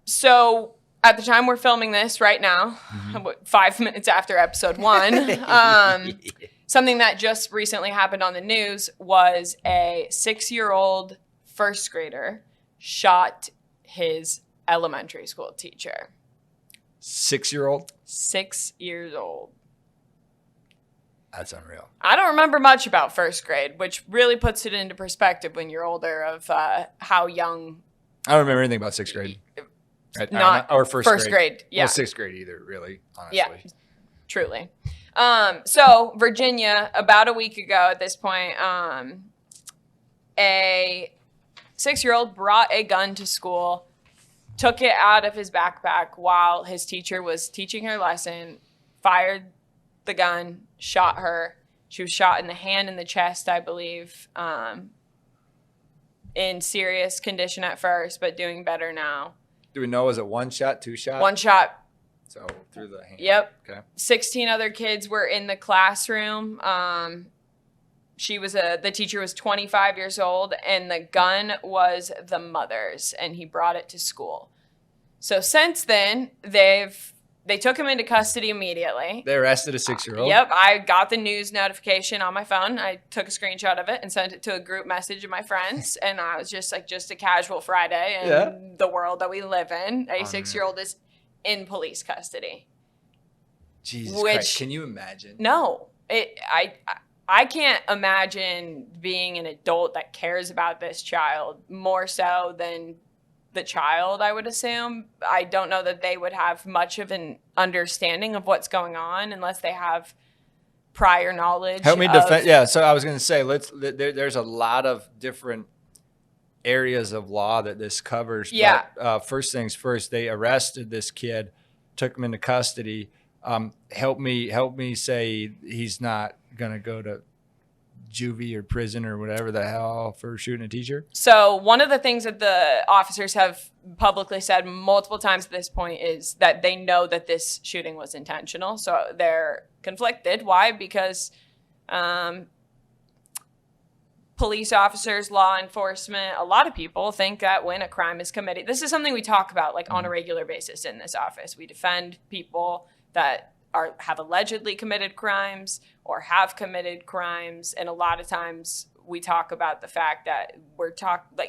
So at the time we're filming this right now, 5 minutes after episode 1, something that just recently happened on the news was a 6-year-old first grader shot his elementary school teacher. 6-year-old? 6 years old. That's unreal. I don't remember much about first grade, which really puts it into perspective when you're older of how young. I don't remember anything about 6th grade. Or first grade. Yeah. Well, 6th grade either, really, honestly. Yeah, truly. So Virginia, about a week ago at this point, a 6-year-old brought a gun to school, took it out of his backpack while his teacher was teaching her lesson, fired the gun, shot her. She was shot in the hand and the chest, I believe, in serious condition at first, but doing better now. Do we know, was it 1 shot, 2 shot? 1 shot. So through the hand. Yep. Okay. 16 other kids were in the classroom. The teacher was 25 years old, and the gun was the mother's, and he brought it to school. So since then, they took him into custody immediately. They arrested a 6-year-old? Yep. I got the news notification on my phone. I took a screenshot of it and sent it to a group message of my friends. And I was just a casual Friday in the world that we live in. A 6-year-old is in police custody. Jesus Christ. Can you imagine? No. I can't imagine being an adult that cares about this child more so than the child, I would assume. I don't know that they would have much of an understanding of what's going on unless they have prior knowledge. Help me defend. Yeah, so I was going to say, there's a lot of different areas of law that this covers. Yeah. But first things first, they arrested this kid, took him into custody. Help me say he's not going to go to juvie or prison or whatever the hell for shooting a teacher? So one of the things that the officers have publicly said multiple times at this point is that they know that this shooting was intentional. So they're conflicted. Why? Because police officers, law enforcement, a lot of people think that when a crime is committed, this is something we talk about on a regular basis in this office. We defend people that have allegedly committed crimes or have committed crimes. And a lot of times we talk about the fact that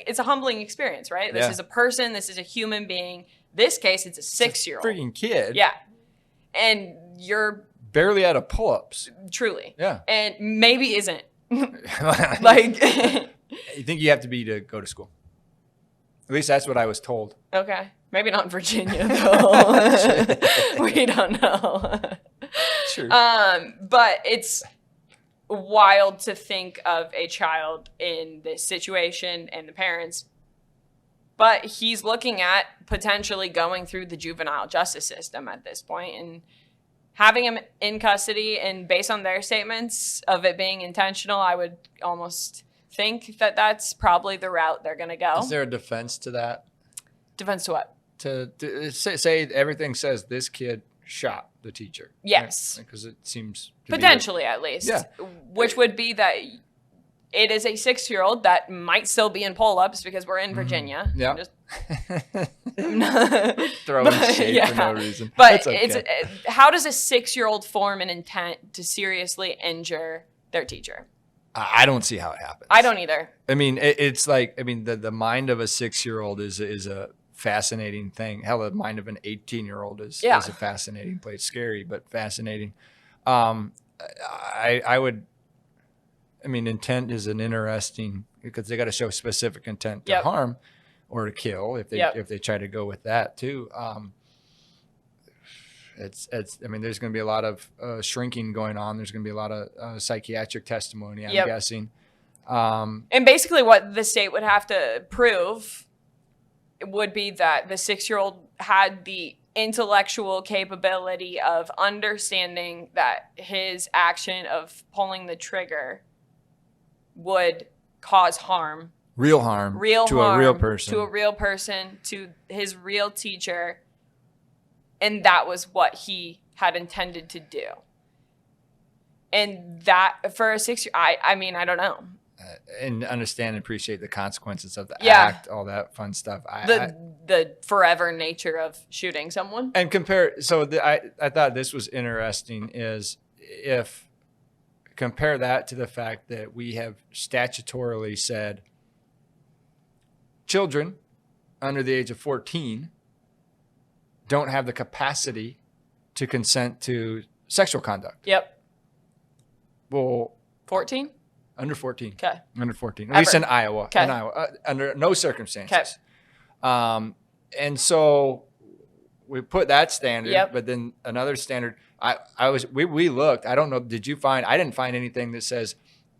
it's a humbling experience, right? This is a person, this is a human being. This case, it's a 6-year-old. Freaking kid. Yeah. And you're barely out of pull-ups. Truly. Yeah. And maybe isn't. You think you have to go to school? At least that's what I was told. Okay. Maybe not in Virginia, though. We don't know. Sure. But it's wild to think of a child in this situation and the parents. But he's looking at potentially going through the juvenile justice system at this point and having him in custody. And based on their statements of it being intentional, I would almost think that that's probably the route they're going to go. Is there a defense to that? Defense to what? To say everything says this kid shot the teacher. Yes. Because it seems to potentially at least. Yeah. Which would be that it is a 6-year-old that might still be in pull-ups because we're in Virginia. Yeah. Just throwing shade for no reason. But how does a 6-year-old form an intent to seriously injure their teacher? I don't see how it happens. I don't either. I mean, it's like, the mind of a 6-year-old is a fascinating thing. Hell, the mind of an 18-year-old is a fascinating place. Scary, but fascinating. Intent is an interesting, because they got to show specific intent to harm or to kill if they try to go with that too. There's going to be a lot of shrinking going on. There's going to be a lot of psychiatric testimony, I'm guessing. And basically what the state would have to prove would be that the 6-year-old had the intellectual capability of understanding that his action of pulling the trigger would cause harm. Real harm. To a real person. To a real person, to his real teacher. And that was what he had intended to do. And that, for a 6-year-old, I don't know. and understand and appreciate the consequences of the Yeah. act, all that fun stuff. The forever nature of shooting someone. And compare. So I thought this was interesting. Is if compare that to the fact that we have statutorily said children under the age of 14 don't have the capacity to consent to sexual conduct. Yep. Well, 14? under 14. Okay. Under 14. At Ever. least in Iowa. Okay. In Iowa. Under no circumstances. Okay. And so we put that standard, Yep. but then another standard. We looked. I don't know. Did you find? I didn't find anything that says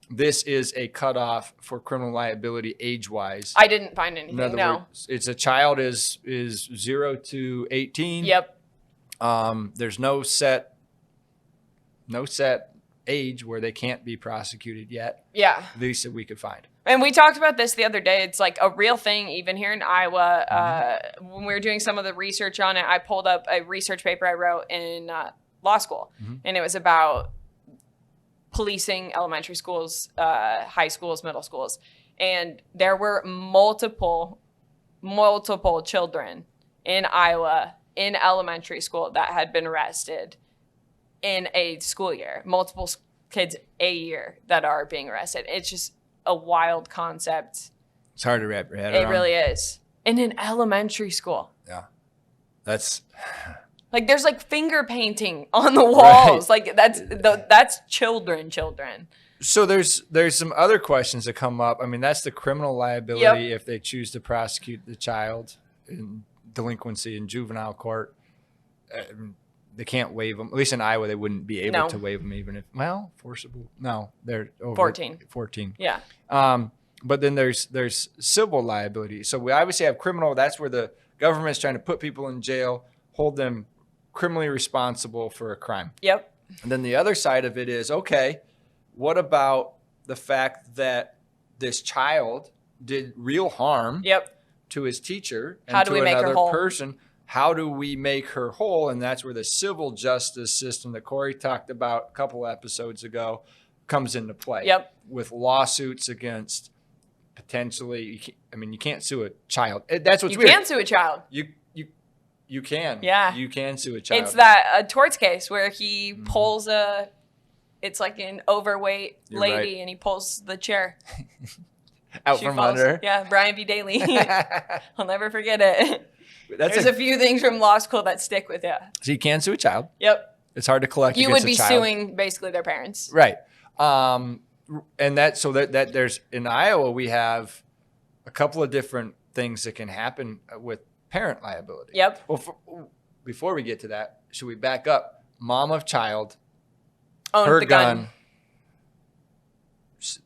this is a cutoff for criminal liability age wise. I didn't find anything. In other No. words, it's a child is 0 to 18. Yep. There's no set age where they can't be prosecuted yet. Yeah. At least that we could find. And we talked about this the other day. It's like a real thing, even here in Iowa. When we were doing some of the research on it, I pulled up a research paper I wrote in law school. And it was about policing elementary schools, high schools, middle schools. And there were multiple children in Iowa in elementary school that had been arrested in a school year. Multiple kids a year that are being arrested. It's just a wild concept. It's hard to wrap your head around. It really is. In an elementary school. Yeah. That's like there's like finger painting on the walls. Right. Like that's children. so there's some other questions that come up. I mean, that's the criminal liability if they choose to prosecute the child in delinquency in juvenile court. They can't waive them. At least in Iowa, they wouldn't be able to waive them even if, forcible. No, they're over 14. Yeah. But then there's civil liability. So we obviously have criminal. That's where the government's trying to put people in jail, hold them criminally responsible for a crime. Yep. And then the other side of it is, okay, what about the fact that this child did real harm to his teacher and How do to we make her another whole? person? How do we make her whole? And that's where the civil justice system that Corey talked about a couple episodes ago comes into play. Yep. With lawsuits against potentially, you can't sue a child. That's what's weird. You can sue a child. You can. Yeah. You can sue a child. It's that a torts case where he pulls it's like an overweight You're lady right. and he pulls the chair. Out She from falls. under. Yeah, Brian B. Daly. I'll never forget it. There's a few things from law school that stick with you. So you can sue a child. Yep. It's hard to collect You against would be a child. suing basically their parents. Right. And that there's in Iowa, we have a couple of different things that can happen with parent liability. Yep. Well, before we get to that, should we back up? Mom of child, Owned her the gun.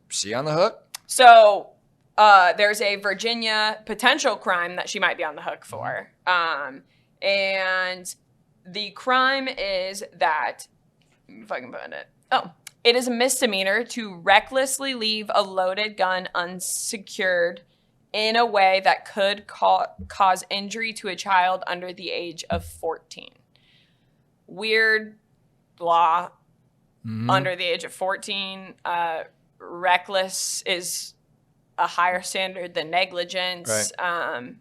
She on the hook? So there's a Virginia potential crime that she might be on the hook for. And the crime is that, if I can find it. It is a misdemeanor to recklessly leave a loaded gun unsecured in a way that could cause injury to a child under the age of 14. Weird law. Under the age of 14. Reckless is a higher standard than negligence. Right.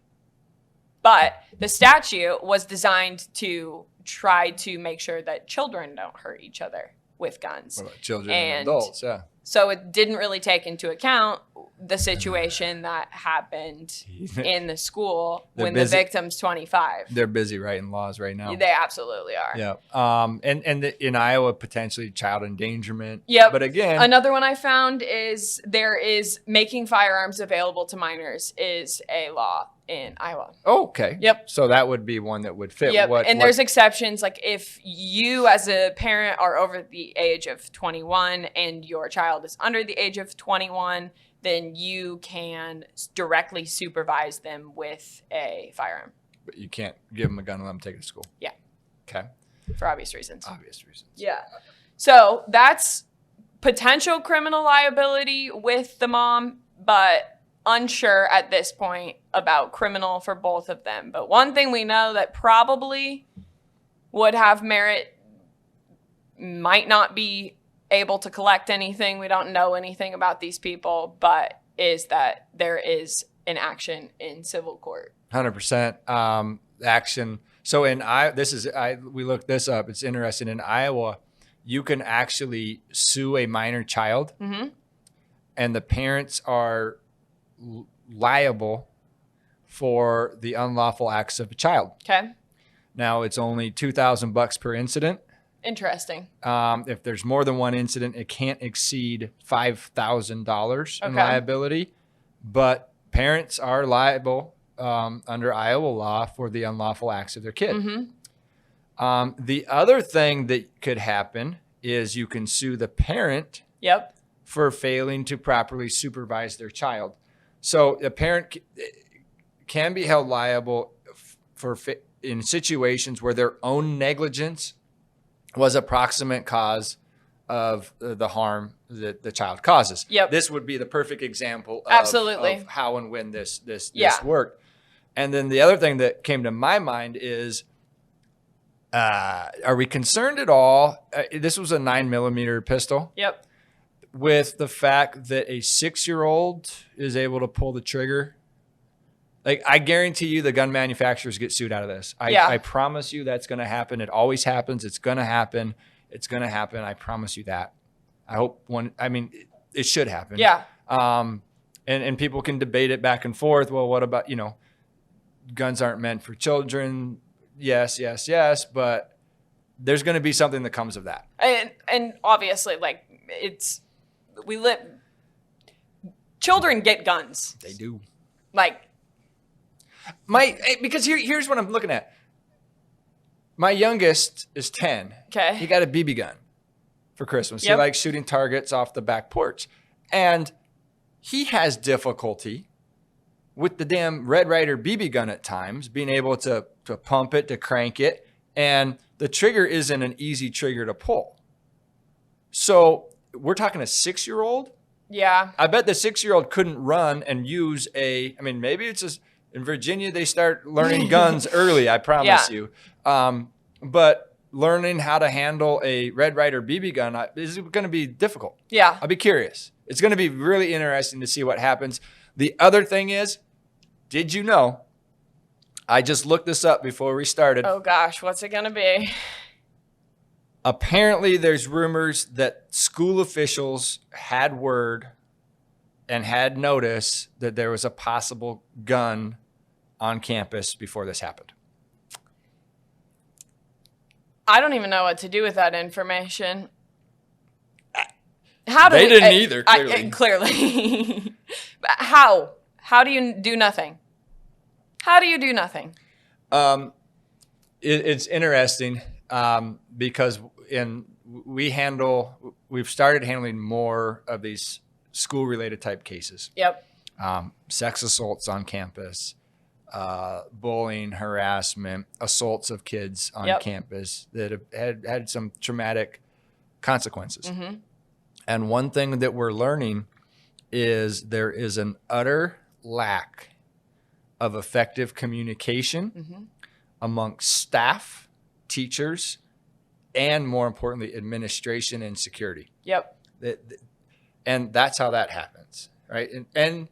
But the statute was designed to try to make sure that children don't hurt each other with guns. What about children and adults? Yeah. So it didn't really take into account the situation that happened in the school when the victim's 25. They're busy writing laws right now. They absolutely are. Yeah. In Iowa, potentially child endangerment. Yep. But again, another one I found is there is making firearms available to minors is a law in Iowa. oh, okay. Yep. So that would be one that would fit. Yep. There's exceptions. Like if you as a parent are over the age of 21 and your child is under the age of 21, then you can directly supervise them with a firearm. But you can't give them a gun and let them take it to school. Yeah. Okay. For obvious reasons. Obvious reasons. Yeah. So that's potential criminal liability with the mom, but unsure at this point about criminal for both of them. But one thing we know that probably would have merit might not be able to collect anything. We don't know anything about these people, but is that there is an action in civil court. 100% action. So we looked this up. It's interesting. In Iowa, you can actually sue a minor child, and the parents are liable for the unlawful acts of a child. Okay. Now it's only $2,000 per incident. Interesting. If there's more than one incident, it can't exceed $5,000 in liability. But parents are liable under Iowa law for the unlawful acts of their kid. The other thing that could happen is you can sue the parent for failing to properly supervise their child. So a parent can be held liable in situations where their own negligence was a proximate cause of the harm that the child causes. This would be the perfect example of how and when this worked. And then the other thing that came to my mind is, are we concerned at all? This was a 9mm pistol. With the fact that a 6-year-old is able to pull the trigger. Like, I guarantee you the gun manufacturers get sued out of this. I promise you that's going to happen. It always happens. It's going to happen. It's going to happen. I promise you that. It should happen. And people can debate it back and forth. Well, what about, guns aren't meant for children. Yes. But there's going to be something that comes of that. And obviously, children get guns. They do. Because here's what I'm looking at. My youngest is 10. Okay. He got a BB gun for Christmas. He likes shooting targets off the back porch. And he has difficulty with the damn Red Ryder BB gun at times, being able to pump it, to crank it. And the trigger isn't an easy trigger to pull. So we're talking a 6-year-old. I bet the 6-year-old couldn't run and use maybe it's just in Virginia, they start learning guns early, I promise you. But learning how to handle a Red Ryder BB gun is going to be difficult. I'll be curious. It's going to be really interesting to see what happens. The other thing is, did you know, I just looked this up before we started. Oh gosh, what's it going to be? Apparently, there's rumors that school officials had word and had notice that there was a possible gun on campus before this happened. I don't even know what to do with that information. They didn't either, clearly. Clearly. How? How do you do nothing? How do you do nothing? It's interesting because we've started handling more of these school-related type cases. Sex assaults on campus, bullying, harassment, assaults of kids on campus that have had some traumatic consequences. And one thing that we're learning is there is an utter lack of effective communication amongst staff, teachers, and more importantly, administration and security. And that's how that happens, right? And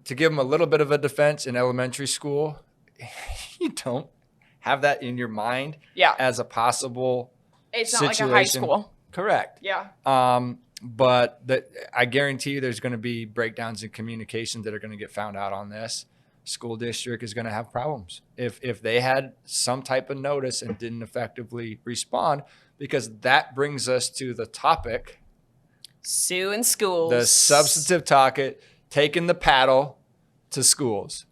to give them a little bit of a defense, in elementary school, you don't have that in your mind as a possible situation. It's not like a high school. Correct. But I guarantee you there's going to be breakdowns in communications that are going to get found out on this. School district is going to have problems if they had some type of notice and didn't effectively respond, because that brings us to the topic. Suing schools. The substantive topic, taking the paddle to schools.